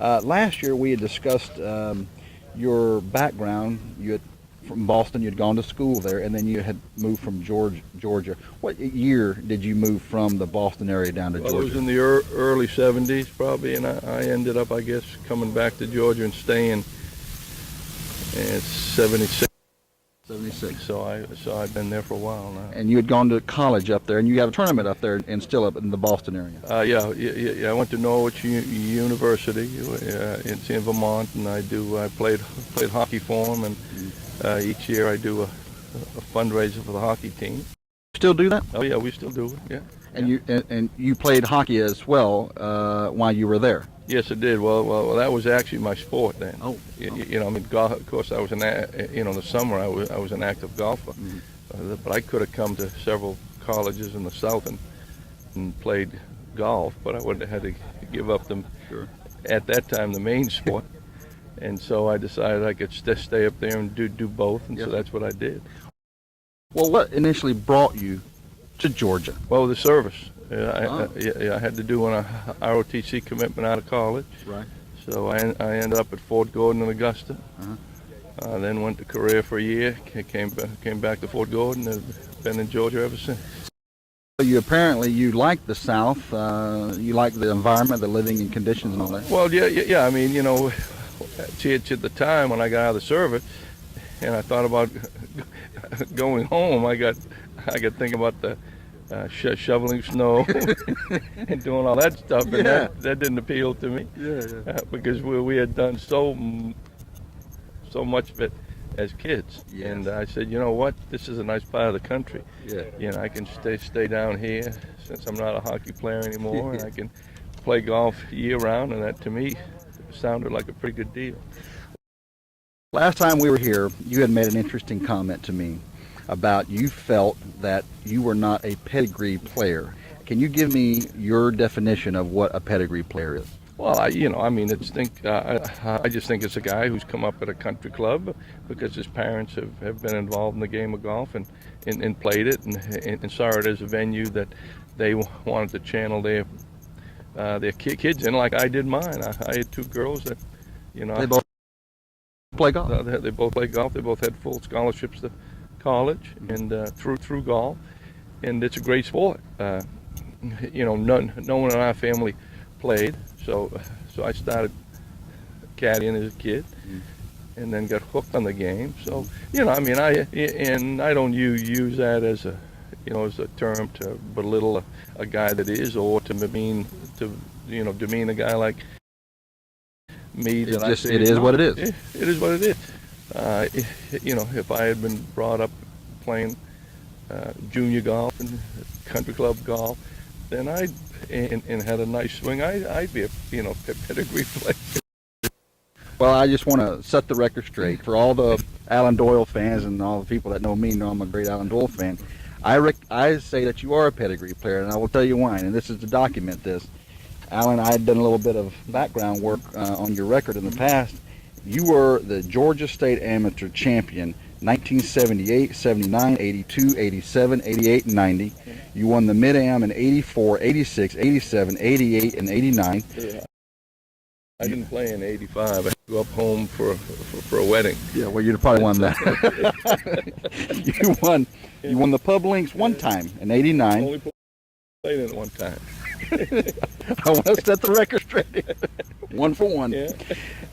Last year we had discussed your background. You had from Boston. You'd gone to school there, and then you had moved from Georgia. What year did you move from the Boston area down to Well, Georgia? it was in the early 70s probably, and I ended up, I guess, coming back to Georgia and staying in 76. 76. So I've been there for a while now. And you had gone to college up there, and you have a tournament up there, and still up in the Boston area. Yeah. I went to Norwich University. It's in Vermont, and I played hockey for them, and each year I do a fundraiser for the hockey team. Still do that? Oh yeah, we still do it. Yeah. And you played hockey as well while you were there. Yes, I did. Well, that was actually my sport then. Oh. I mean, golf, of course, I was in the summer I was an active golfer, but I could have come to several colleges in the South and played golf, but I would have had to give up them. Sure. At that time, the main sport, and so I decided I could stay up there and do both, and Yes. so that's what I did. Well, what initially brought you to Georgia? Well, the service. I had to do an ROTC commitment out of college. Right. So I ended up at Fort Gordon in Augusta. Then went to Korea for a year. Came back to Fort Gordon and have been in Georgia ever since. You like the South. You like the environment, the living and conditions and all that. Well, yeah. I mean, at the time when I got out of the service, and I thought about going home, I got thinking about the shoveling snow and doing all that stuff, and that didn't appeal to me. Because we had done so much of it as kids. Yes. And I said, you know what, this is a nice part of the country. Yeah. I can stay down here since I'm not a hockey player anymore, and I can play golf year round, and that to me sounded like a pretty good deal. Last time we were here, you had made an interesting comment to me about you felt that you were not a pedigree player. Can you give me your definition of what a pedigree player is? Well, I just think it's a guy who's come up at a country club because his parents have been involved in the game of golf and played it and saw it as a venue that they wanted to channel their kids in, like I did mine. I had two girls that, They both play golf. They both play golf. They both had full scholarships to college and through golf, and it's a great sport. No one in our family played, so I started caddying as a kid, and then got hooked on the game. So I don't use that as a term to belittle a guy that is, or to demean a guy like me. It is what it is. It is what it is. If I had been brought up playing junior golf and country club golf, then and had a nice swing, I'd be a pedigree player. Well, I just want to set the record straight for all the Alan Doyle fans and all the people that know me know I'm a great Alan Doyle fan. I say that you are a pedigree player, and I will tell you why. And this is to document this. Alan, I had done a little bit of background work on your record in the past. You were the Georgia State Amateur Champion 1978, 79, 82, 87, 88, and 90. You won the Mid-Am in 84, 86, 87, 88, and 89. Yeah. I didn't play in 85. I flew up home for a wedding. Yeah, well, you'd have probably won that. You won the Pub Links one time in 89. Only played in it one time. I want to set the record straight. 1 for 1. Yeah.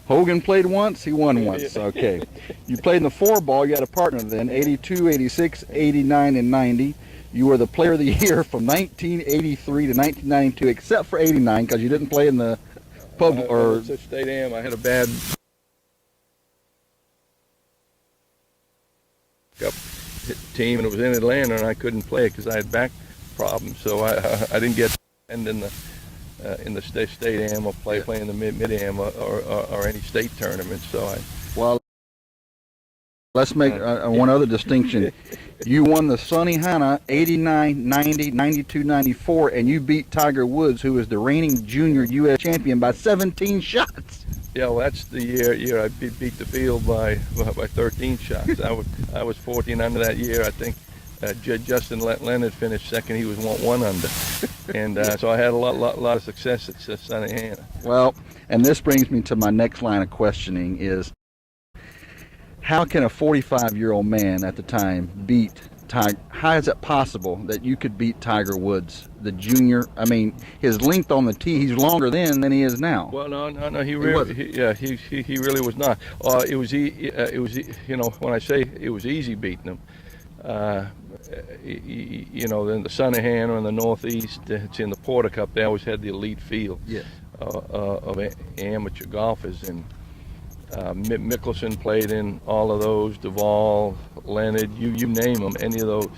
Hogan played once, he won once. Okay. You played in the 4-ball, you had a partner then, 82, 86, 89, and 90. You were the player of the year from 1983 to 1992, except for 89, because you didn't play in the pub or State Am. I had a bad team, and it was in Atlanta, and I couldn't play because I had back problems. So I didn't get in the state am or play in the mid-am or any state tournament. So let's make one other distinction. You won the Sonny Hanna 89, 90, 92, 94, and you beat Tiger Woods, who is the reigning junior U.S. champion, by 17 shots. Yeah, well, that's the year I beat the field by 13 shots. I was 14 under that year. I think Justin Leonard finished second. He was one under, and so I had a lot of success at Sonny Hanna. Well, And this brings me to my next line of questioning is, how can a 45-year-old man at the time beat Tiger? How is it possible that you could beat Tiger Woods, the junior? I mean, his length on the tee, he's longer then than he is now. Well, no, he really, he really was not. It was, when I say it was easy beating him, in the Sunnyhan or in the Northeast, it's in the Porter Cup, they always had the elite field of amateur golfers, and Mickelson played in all of those, Duvall, Leonard, you name them, any of those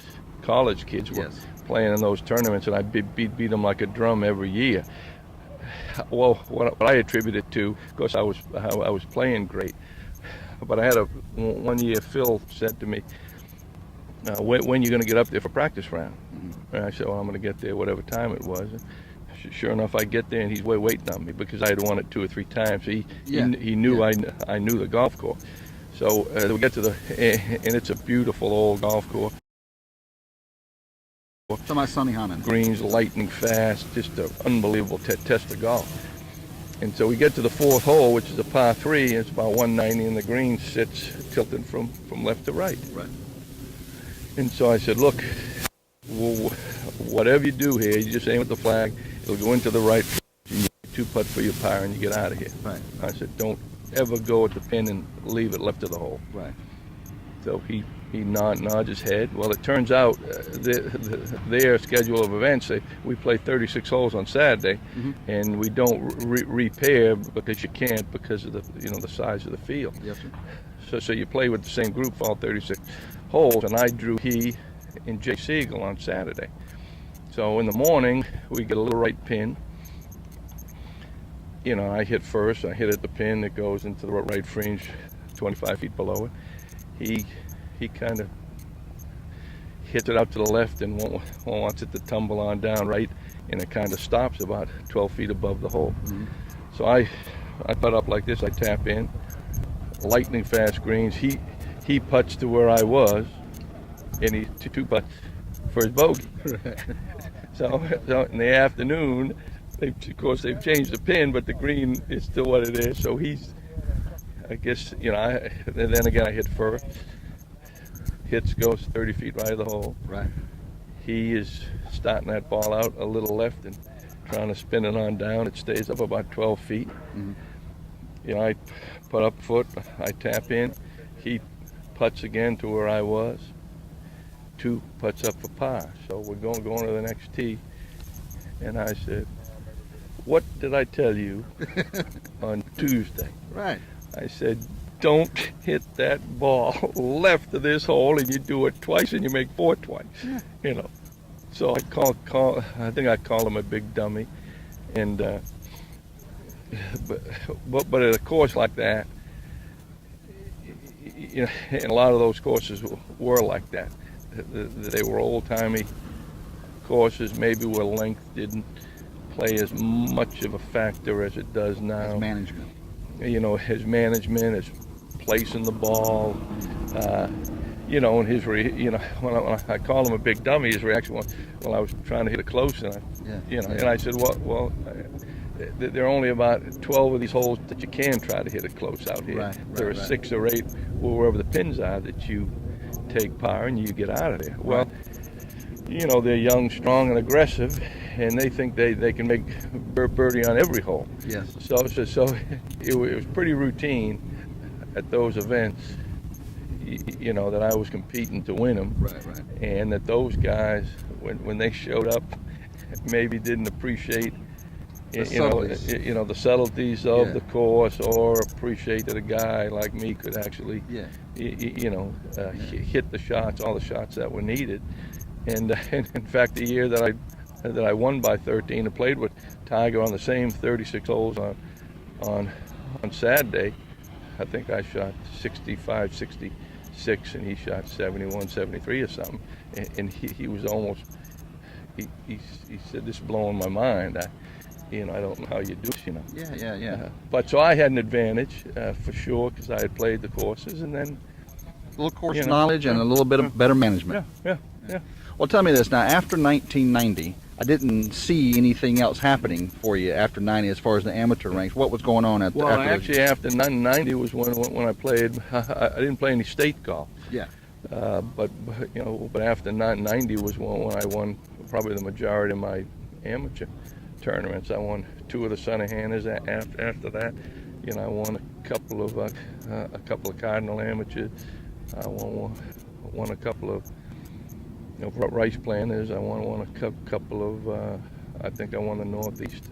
college kids were playing in those tournaments, and I beat them like a drum every year. Well, what I attribute it to, of course, I was playing great, but I had one year Phil said to me, when you going to get up there for practice round? And I said, well, I'm going to get there whatever time it was. And sure enough, I get there and he's waiting on me because I had won it 2 or 3 times. He knew I knew the golf course. So we get to and it's a beautiful old golf course. So my Sunnyhan. Greens lightning fast, just an unbelievable test of golf. And so we get to the 4th hole, which is a par 3, and it's about 190, and the green sits tilted from left to right. Right. And so I said, look, whatever you do here, you just aim at the flag, it'll go into the right, you 2-putt for your par, and you get out of here. Right. I said, don't ever go at the pin and leave it left of the hole. Right. So he nods his head. Well, it turns out their schedule of events, we play 36 holes on Saturday, and we don't repair because you can't because of the size of the field. Yes, sir. So you play with the same group for all 36 holes, and I drew he and Jay Siegel on Saturday. So in the morning, we get a little right pin. I hit first. I hit at the pin that goes into the right fringe, 25 feet below it. He kind of hits it out to the left and wants it to tumble on down right, and it kind of stops about 12 feet above the hole. So I putt up like this. I tap in, lightning fast greens. He putts to where I was, and he 2-putt for his bogey. So in the afternoon, of course they've changed the pin, but the green is still what it is. So he's, I guess, then again I hit first. Goes 30 feet right of the hole. Right. He is starting that ball out a little left and trying to spin it on down. It stays up about 12 feet. I put up foot, I tap in. He putts again to where I was. 2 putts up for par. So we're going to the next tee. And I said, what did I tell you on Tuesday? Right. I said, don't hit that ball left of this hole, and you do it twice and you make 4 twice. So I think I called him a big dummy. And but at a course like that, and a lot of those courses were like that. They were old-timey courses, maybe where length didn't play as much of a factor as it does now. As management. His management, his placing the ball, and his when I called him a big dummy, his reaction was, well, I was trying to hit it close, and and I said, well, there are only about 12 of these holes that you can try to hit it close out here. Right, there are 6 or 8 wherever the pins are that you take par and you get out of there. Well, they're young, strong, and aggressive, and they think they can make birdie on every hole. Yes. So it was pretty routine at those events, that I was competing to win them. Right. And that those guys, when they showed up, maybe didn't appreciate the subtleties of the course, or appreciate that a guy like me could actually hit the shots, all the shots that were needed. And in fact, the year that I won by 13 and played with Tiger on the same 36 holes on Saturday, I think I shot 65, 66, and he shot 71, 73 or something. And he was almost, he said, this is blowing my mind. I don't know how you do it, Yeah. But so I had an advantage for sure, because I had played the courses, and then a little course knowledge and a little bit of better management. Yeah. Well, tell me this now. After 1990, I didn't see anything else happening for you after 90 as far as the amateur ranks. What was going on Well, after actually, after 90 was when I played. I didn't play any state golf. Yeah. But after 90 was when I won probably the majority of my amateur tournaments. I won 2 of the Son of Hannahs. After that, I won a couple of Cardinal amateurs. I won a couple of rice planters. I won a couple of. I think I won the Northeast.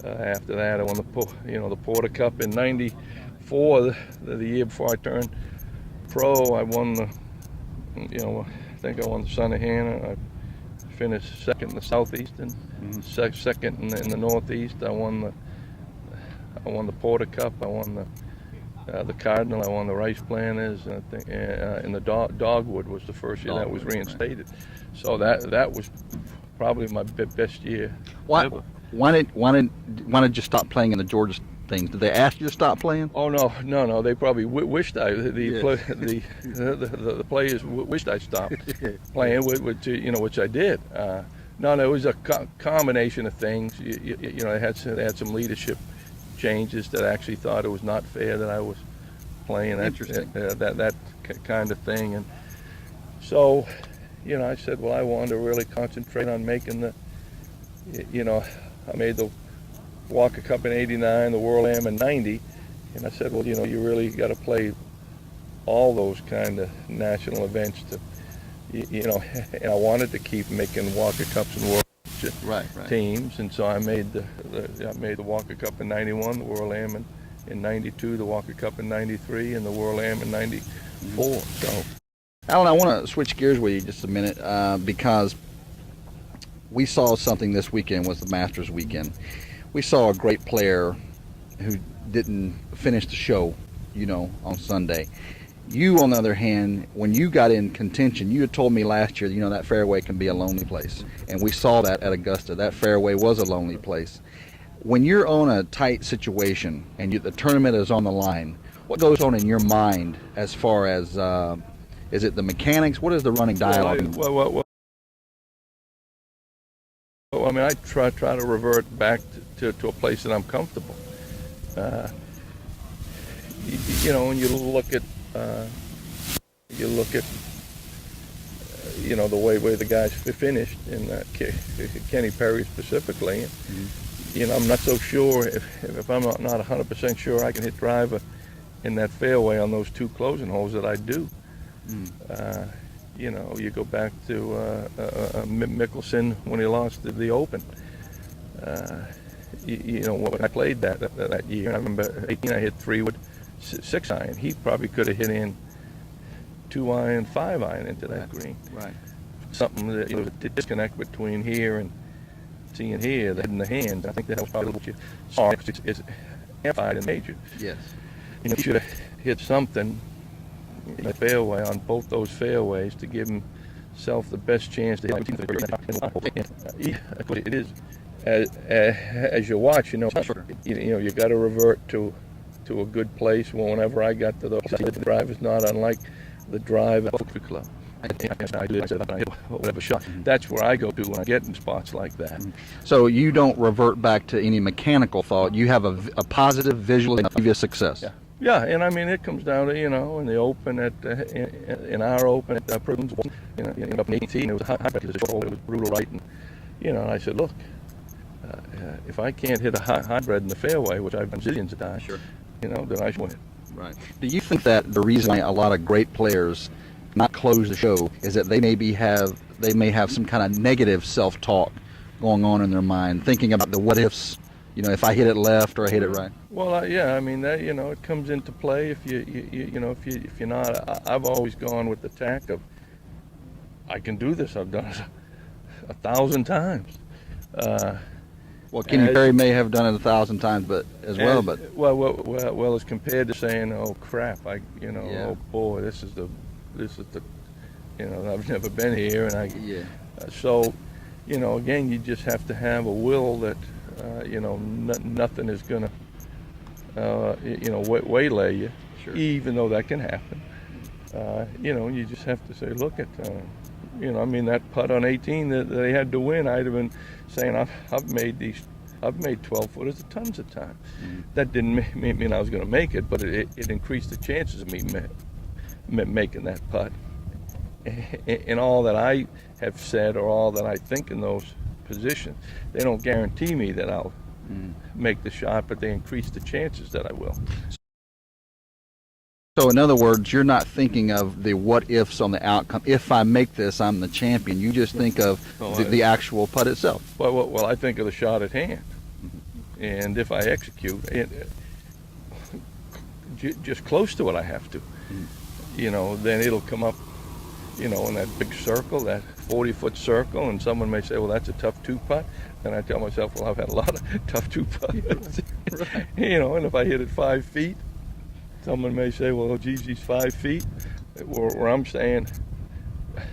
After that, I won the Porter Cup in '94, the year before I turned pro. I won the. I think I won the Son of Hannah. I finished second in the Southeast and second in the Northeast. I won the Porter Cup. I won the Cardinal. I won the Rice Planters. I think and the Dogwood was the first year that was reinstated. So that was probably my best year. Why did you stop playing in the Georgia things? Did they ask you to stop playing? Oh no. They probably wished the players wished I stopped playing, which I did. No, it was a combination of things. They had some leadership changes that actually thought it was not fair that I was playing that kind of thing, and so I said, well, I wanted to really concentrate on making I made the Walker Cup in '89, the World Am in '90, and I said, well, you really got to play all those kind of national events to, and I wanted to keep making Walker Cups and World teams, and so I made the Walker Cup in '91, the World Am in '92, the Walker Cup in '93, and the World Am in '94. So, Alan, I want to switch gears with you just a minute because we saw something this weekend was the Masters weekend. We saw a great player who didn't finish the show, on Sunday. You, on the other hand, when you got in contention, you had told me last year, that fairway can be a lonely place. And we saw that at Augusta. That fairway was a lonely place. When you're on a tight situation and the tournament is on the line, what goes on in your mind as far as, is it the mechanics? What is the running dialogue? Well, I mean, I try to revert back to a place that I'm comfortable. When you look at the way the guys finished, and Kenny Perry specifically. I'm not so sure if I'm not 100% sure I can hit driver in that fairway on those 2 closing holes that I do. You go back to Mickelson when he lost the Open. When I played that year, I remember 18, I hit 3-wood 6-iron. He probably could have hit in 2-iron, 5-iron into that green. Right. Something that the disconnect between here and seeing here, the head and the hand. I think that was probably what you saw. It's amplified in major. Yes. He should have hit something in the fairway on both those fairways to give himself the best chance to hit it is as you watch, you got to revert to a good place. Whenever I got to those, the drive is not unlike the drive at the club. I did whatever shot. That's where I go to when I get in spots like that. So you don't revert back to any mechanical thought. You have a positive visual of previous success. Yeah, and I mean it comes down to in the Open in our Open at Prisons, up in 18, it was high because it was brutal right, and I said, look, if I can't hit a hybrid in the fairway, which I've done zillions of times, then I should win. Right. Do you think that the reason why a lot of great players not close the show is that they may have some kind of negative self-talk going on in their mind, thinking about the what ifs? If I hit it left or I hit it right. Well, I mean that it comes into play if if you're not. I've always gone with the tack of I can do this. I've done it 1,000 times. Well, Kenny Perry may have done it 1,000 times, but well, as compared to saying, oh crap, oh boy, this is the I've never been here, and so again, you just have to have a will that nothing is gonna waylay you, even though that can happen. You just have to say, look at You know, I mean, that putt on 18 that they had to win, I'd have been saying, I've made 12 footers tons of times. That didn't mean I was going to make it, but it increased the chances of me making that putt. And all that I have said or all that I think in those positions, they don't guarantee me that I'll make the shot, but they increase the chances that I will. So in other words, you're not thinking of the what ifs on the outcome. If I make this, I'm the champion. You just think of the actual putt itself. Well, I think of the shot at hand, and if I execute it, just close to it, I have to. You know, then it'll come up, you know, in that big circle, that 40-foot circle, and someone may say, well, that's a tough two putt. And I tell myself, well, I've had a lot of tough two putts. Right. You know, and if I hit it 5 feet, someone may say, well, geez, he's 5 feet. Where I'm saying,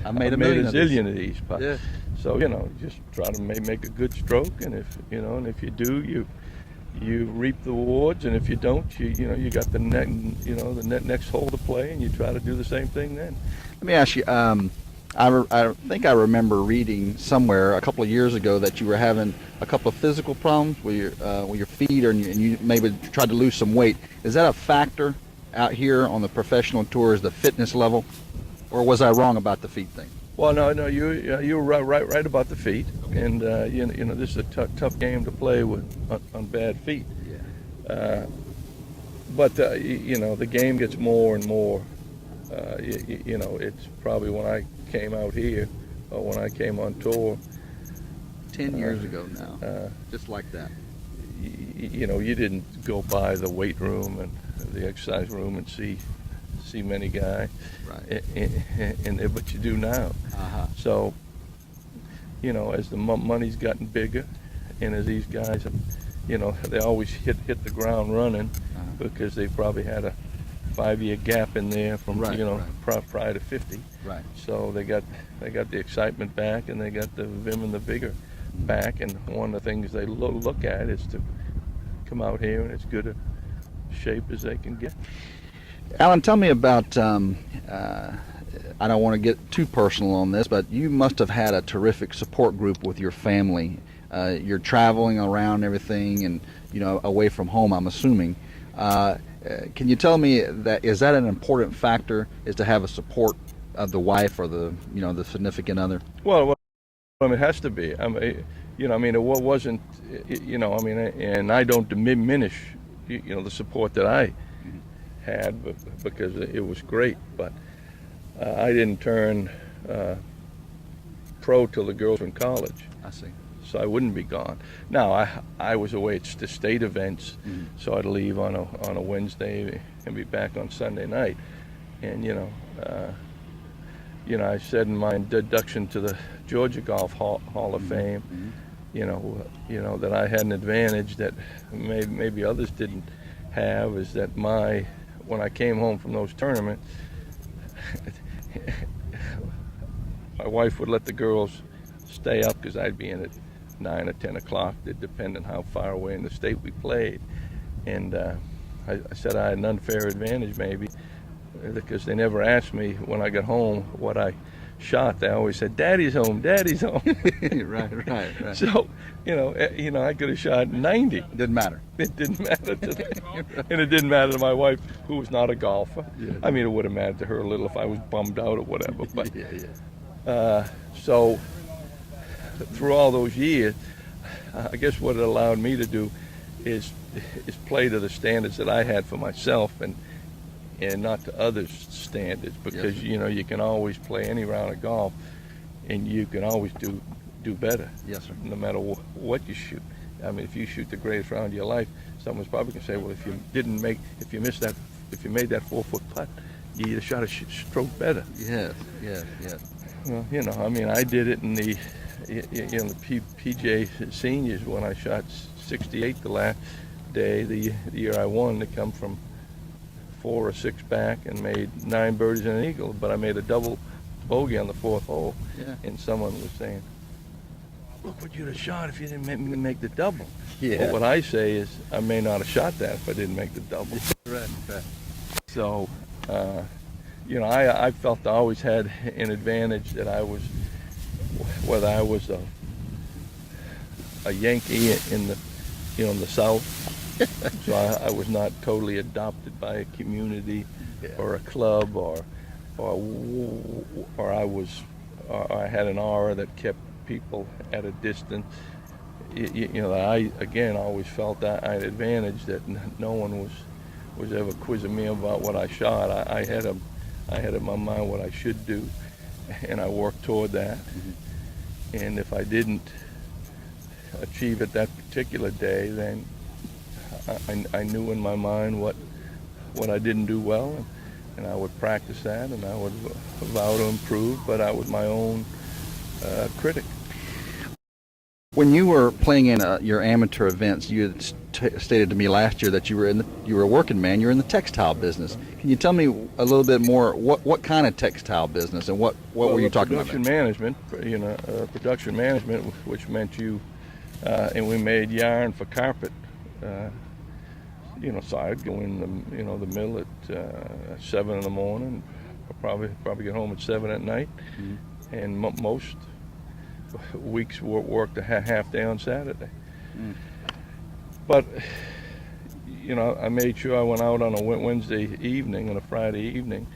I made a zillion of these putts. Yeah. So, you know, just try to make a good stroke, and if you do, you reap the rewards, and if you don't, you got the next hole to play, and you try to do the same thing then. Let me ask you. I think I remember reading somewhere a couple of years ago that you were having a couple of physical problems with your feet, and you maybe tried to lose some weight. Is that a factor out here on the professional tours, the fitness level, or was I wrong about the feet thing? Well, no, you were right about the feet, and you know this is a tough game to play with on bad feet. Yeah. But you know, the game gets more and more. You know, it's probably when I came out here, or when I came on tour. 10 years ago now, just like that. You know, you didn't go by the weight room and the exercise room and see many guys, right? But you do now. So, you know, as the money's gotten bigger, and as these guys, you know, they always hit the ground running because they probably had a 5-year gap in there from prior to 50. Right. So they got the excitement back, and they got the vim and the vigor back. And one of the things they look at is to come out here in as good a shape as they can get. Alan, tell me about. I don't want to get too personal on this, but you must have had a terrific support group with your family. You're traveling around and everything, and away from home, I'm assuming. Can you tell me is that an important factor, is to have a support of the wife or the significant other? Well, I mean, it has to be. I mean, it wasn't, and I don't diminish, the support that I had, because it was great. But I didn't turn pro till the girls were in college. I see. So I wouldn't be gone. Now I was away at the state events, so I'd leave on a Wednesday and be back on Sunday night. And I said in my introduction to the Georgia Golf Hall of Fame, that I had an advantage that maybe others didn't have, is that when I came home from those tournaments, my wife would let the girls stay up because I'd be in at 9 or 10 o'clock, depending how far away in the state we played. And I said I had an unfair advantage maybe, because they never asked me when I got home what I shot. They always said, "Daddy's home, Daddy's home." Right. So, I could have shot 90. Didn't matter. It didn't matter to them. And it didn't matter to my wife, who was not a golfer. Yeah. I mean, it would have mattered to her a little if I was bummed out or whatever. But so through all those years, I guess what it allowed me to do is play to the standards that I had for myself, and not to others' standards, because you can always play any round of golf, and you can always do better. Yes, sir. No matter what you shoot. I mean, if you shoot the greatest round of your life, someone's probably gonna say, well, if you made that 4-foot putt, you either shot a stroke better. Yes. Well, I mean, I did it in the PGA seniors when I shot 68 the last day, the year I won, to come from 4 or 6 back and made 9 birdies and an eagle, but I made a double bogey on the 4th hole. Yeah. And someone was saying, "Look what you'd have shot if you didn't make the double." Yeah. Well, what I say is, I may not have shot that if I didn't make the double. Right. So, I felt I always had an advantage, that I was whether I was a Yankee in the in the South, so I was not totally adopted by a community or a club or I was or I had an aura that kept people at a distance. I again always felt that I had advantage that no one was ever quizzing me about what I shot. I had in my mind what I should do, and I worked toward that. And if I didn't achieve it that particular day, then I knew in my mind what I didn't do well, and I would practice that, and I would vow to improve. But I was my own critic. When you were playing in your amateur events, you had stated to me last year that you were a working man. You're in the textile business. Can you tell me a little bit more? What kind of textile business, and what were you talking about? Production management, which meant and we made yarn for carpet. So I'd go in the mill at 7 in the morning, probably get home at 7 at night, and most weeks worked a half day on Saturday. But I made sure I went out on a Wednesday evening and a Friday evening,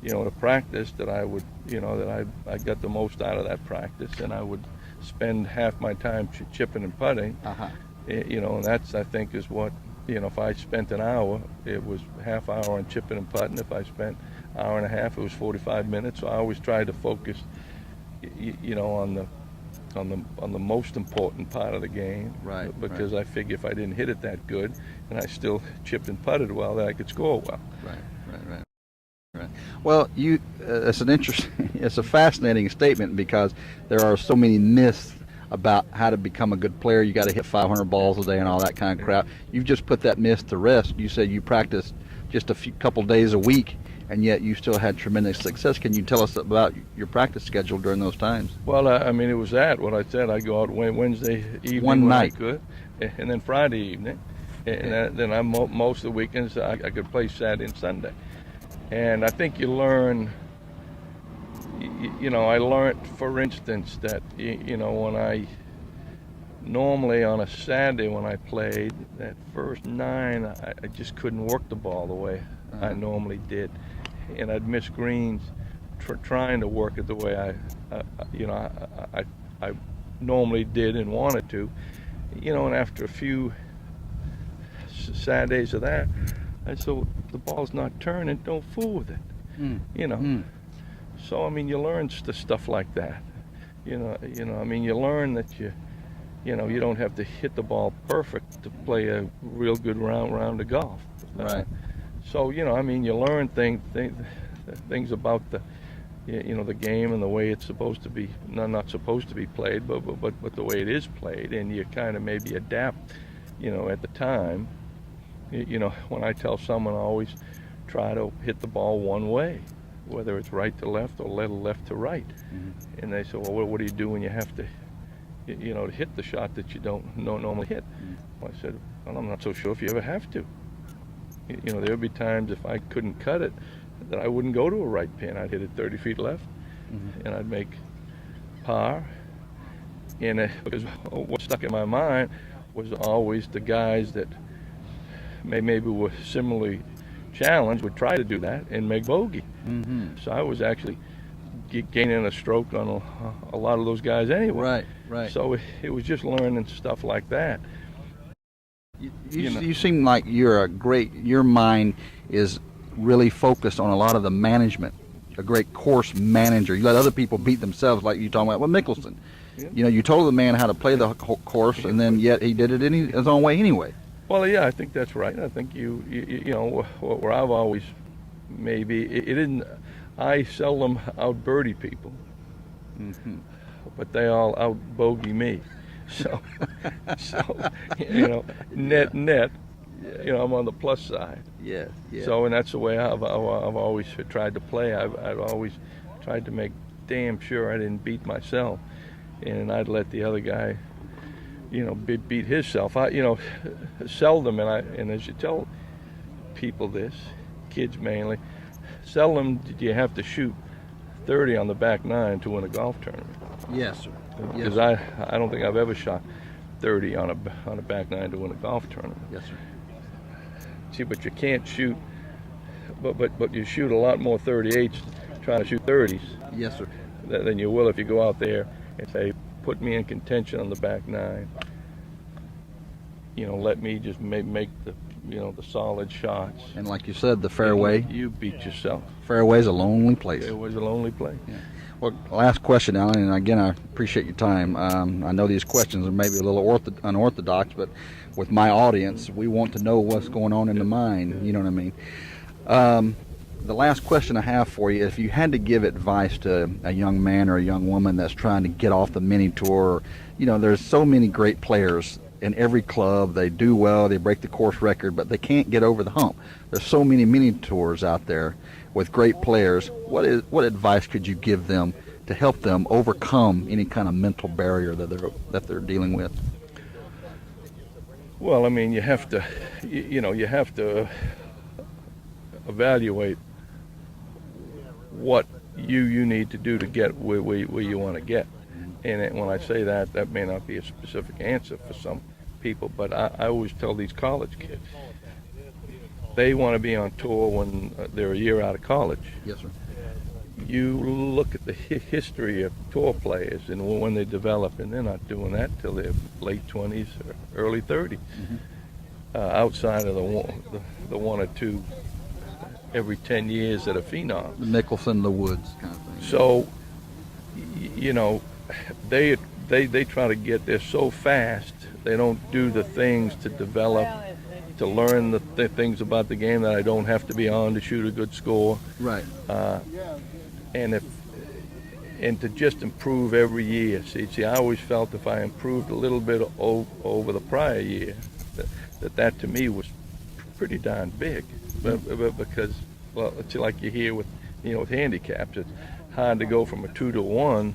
to practice, that I would, that I got the most out of that practice, and I would spend half my time chipping and putting. And that's, I think, is what, if I spent an hour, it was half hour on chipping and putting. If I spent an hour and a half, it was 45 minutes. So I always tried to focus, on the most important part of the game, right? Because I figure if I didn't hit it that good, and I still chipped and putted well, that I could score well. Right. Well, it's a fascinating statement, because there are so many myths about how to become a good player. You got to hit 500 balls a day and all that kind of crap. You've just put that myth to rest. You said you practiced just couple days a week, and yet you still had tremendous success. Can you tell us about your practice schedule during those times? Well, it was what I said. I go out Wednesday evening one night, I could, and then Friday evening, and then most of the weekends I could play Saturday and Sunday. And I think you learn. I learned, for instance, that when I normally on a Saturday when I played that first 9, I just couldn't work the ball the way I normally did, and I'd miss greens trying to work it the way I normally did and wanted to, and after a few Saturdays of that, I said, well, the ball's not turning, don't fool with it. So you learn stuff like that. You learn that you don't have to hit the ball perfect to play a real good round of golf. Right. So you learn things about the game and the way it's supposed to be, not supposed to be played, but the way it is played, and you kind of maybe adapt, at the time. When I tell someone, I always try to hit the ball one way, whether it's right to left or left to right. And they say, well, what do you do when you have to, to hit the shot that you don't normally hit? Well, I said, well, I'm not so sure if you ever have to. There would be times if I couldn't cut it that I wouldn't go to a right pin. I'd hit it 30 feet left, and I'd make par. And because what stuck in my mind was always the guys that maybe were similarly challenged would try to do that and make bogey. So I was actually gaining a stroke on a lot of those guys anyway. Right. So it was just learning stuff like that. You seem like your mind is really focused on a lot of the management, a great course manager. You let other people beat themselves, like you talking about with Mickelson. You told the man how to play the course, and then yet he did it his own way anyway. Well, yeah, I think that's right. I think where I've always it isn't. I seldom out birdie people, but they all out bogey me. So net. I'm on the plus side. Yeah. So, and that's the way I've always tried to play. I've always tried to make damn sure I didn't beat myself, and I'd let the other guy, beat himself. Seldom, and as you tell people this, kids mainly, seldom did you have to shoot 30 on the back 9 to win a golf tournament. Yes, sir. Because I don't think I've ever shot 30 on a back nine to win a golf tournament. Yes, sir. See, but you can't shoot, but you shoot a lot more 38s trying to shoot 30s Yes, sir. than you will if you go out there and say, put me in contention on the back nine. Let me just make the the solid shots. And like you said, the fairway. You beat yourself. Fairway's a lonely place. Fairway's a lonely place. Yeah. Well, last question, Alan, and again, I appreciate your time. I know these questions are maybe a little unorthodox, but with my audience, we want to know what's going on in the mind. You know what I mean? The last question I have for you, if you had to give advice to a young man or a young woman that's trying to get off the mini tour, there's so many great players in every club. They do well, they break the course record, but they can't get over the hump. There's so many mini tours out there with great players. What advice could you give them to help them overcome any kind of mental barrier that they're dealing with? Well, I mean, you have to evaluate what you need to do to get where you want to get. And when I say that may not be a specific answer for some people, but I always tell these college kids, they want to be on tour when they're a year out of college. Yes, sir. You look at the history of tour players and when they develop, and they're not doing that till their late 20s or early 30s. Outside of the one or two every 10 years that are phenoms. The Mickelson, the Woods kind of thing. So, they try to get there so fast, they don't do the things to develop, to learn the things about the game that I don't have to be on to shoot a good score. Right. And to just improve every year. See, I always felt if I improved a little bit over the prior year, that to me was pretty darn big. But because, well, it's like you hear with handicaps, it's hard to go from a 2 to 1,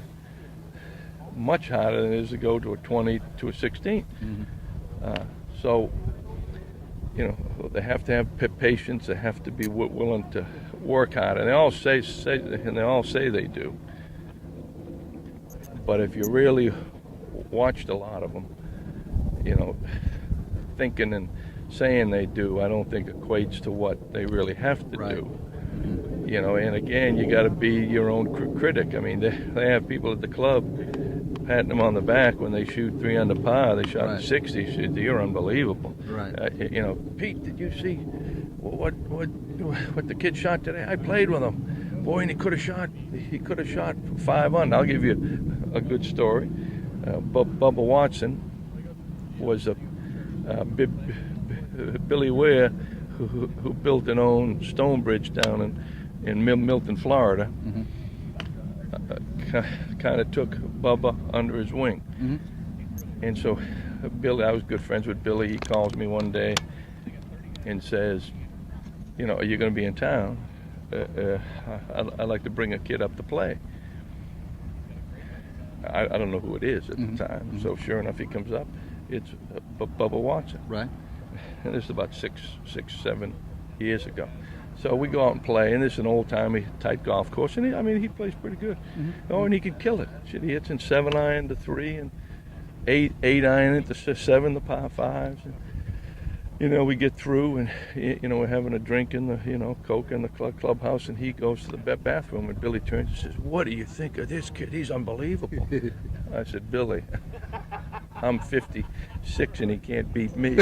much harder than it is to go to a 20 to a 16. So, they have to have patience. They have to be willing to work hard, and they all say they do. But if you really watched a lot of them, thinking and saying they do, I don't think equates to what they really have to do. And again, you got to be your own critic. I mean, they have people at the club patting them on the back when they shoot 3 under par. They shot Right. 60. Said, "You're unbelievable." Right. Pete, did you see what the kid shot today? I played with him, boy, and he could have shot 5 under. I'll give you a good story. Bubba Watson was a Billy Ware who built and owned Stonebridge down in Milton, Florida. Kind of took Bubba under his wing. And so Billy, I was good friends with Billy. He calls me one day and says, are you going to be in town? I'd like to bring a kid up to play. I don't know who it is at the time. So sure enough, he comes up. It's Bubba Watson. Right. And this is about 7 years ago. So we go out and play, and this is an old-timey tight golf course, and he plays pretty good. Oh, and he can kill it. Shit, he hits in 7-iron to 3 and 8-iron into 7 the par 5s. And, we get through, and we're having a drink in the Coke in the clubhouse, and he goes to the bathroom, and Billy turns and says, "What do you think of this kid? He's unbelievable." I said, "Billy, I'm 56 and he can't beat me."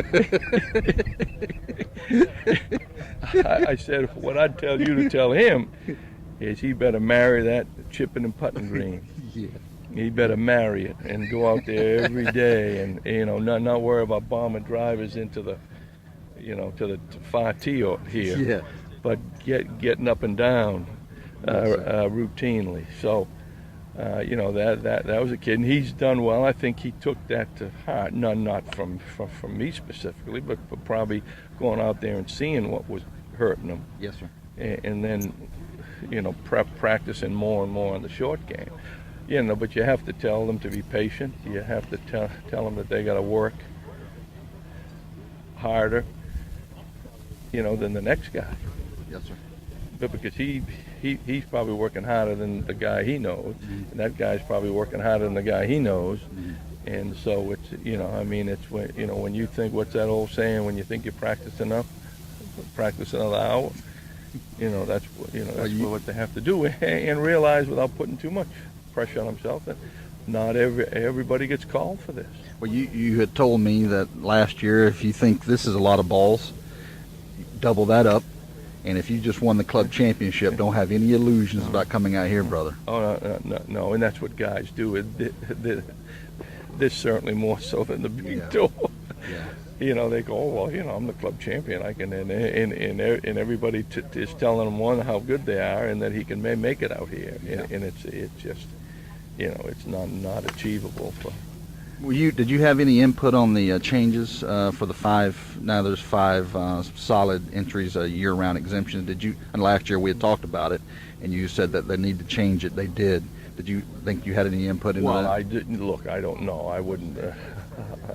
I said, what I'd tell you to tell him is he better marry that chipping and putting green. Yeah. He better marry it and go out there every day and not worry about bombing drivers into the to the 5T here. Yeah. But getting up and down routinely. So that was a kid, and he's done well. I think he took that to heart, not from me specifically, but for probably going out there and seeing what was hurting him. Yes, sir. And then, practicing more and more on the short game. But you have to tell them to be patient. You have to tell them that they got to work harder, than the next guy. Yes, sir. because he's probably working harder than the guy he knows, and that guy's probably working harder than the guy he knows. And so it's, I mean, it's when, when you think, what's that old saying, when you think you practice enough, practice another hour. That's what they have to do, and realize without putting too much pressure on himself that not everybody gets called for this. Well, you had told me that last year, if you think this is a lot of balls, double that up. And if you just won the club championship, don't have any illusions about coming out here, brother. Oh, no, and that's what guys do. This certainly more so than the big tour. Yeah. They go, oh, well, I'm the club champion. I can, and everybody is telling them, one, how good they are, and that he can make it out here. Yeah. And it's just, it's not achievable for. Did you have any input on the changes for the 5? Now there's 5 solid entries, year-round exemptions. Did you? And last year we had talked about it, and you said that they need to change it. They did. Did you think you had any input into that? Well, I didn't. Look, I don't know. I wouldn't.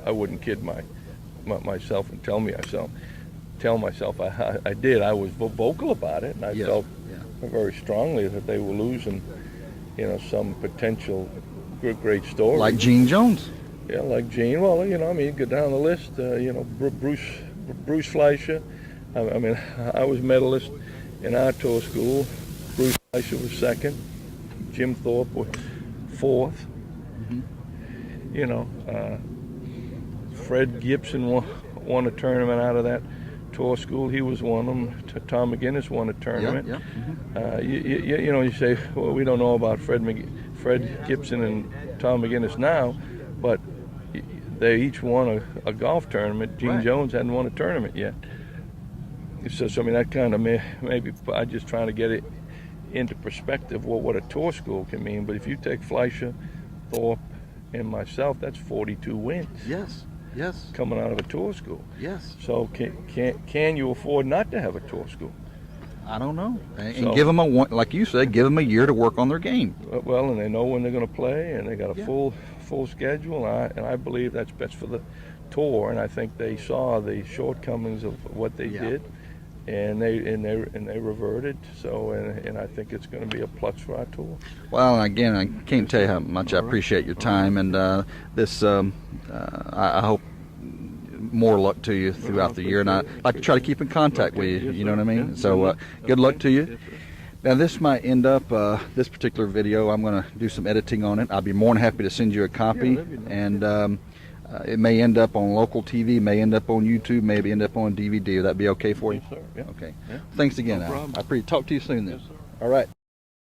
I wouldn't kid myself and tell myself I did. I was vocal about it, and I felt very strongly that they were losing, some potential great story. Like Gene Jones. Yeah, like Gene. Well, I mean, go down the list. Bruce Fleischer. I mean, I was medalist in our tour school. Bruce Fleischer was second. Jim Thorpe was 4th. Fred Gibson won a tournament out of that tour school. He was one of them. Tom McGinnis won a tournament. You say, well, we don't know about Fred Gibson and Tom McGinnis now, but they each won a golf tournament. Gene Jones hadn't won a tournament yet. So I mean, that kind of maybe I'm just trying to get it into perspective what a tour school can mean. But if you take Fleischer, Thorpe, and myself, that's 42 wins. Yes. Coming out of a tour school. Yes. So can you afford not to have a tour school? I don't know. And give them like you said, give them a year to work on their game. Well, and they know when they're going to play, and they got a full schedule, and I believe that's best for the tour. And I think they saw the shortcomings of what they did, and they reverted. So and I think it's going to be a plus for our tour. Well, again, I can't tell you how much I appreciate your time, and I hope more luck to you throughout the year, and I like to try to keep in contact with you. You know what I mean? So good luck to you. Now this might end up this particular video. I'm going to do some editing on it. I'll be more than happy to send you a copy, and it may end up on local TV, may end up on YouTube, maybe end up on DVD. Would that be okay for you? Yes, sir. Yeah. Okay. Yeah. Thanks again. No problem. I talk to you soon then. Yes, sir. All right.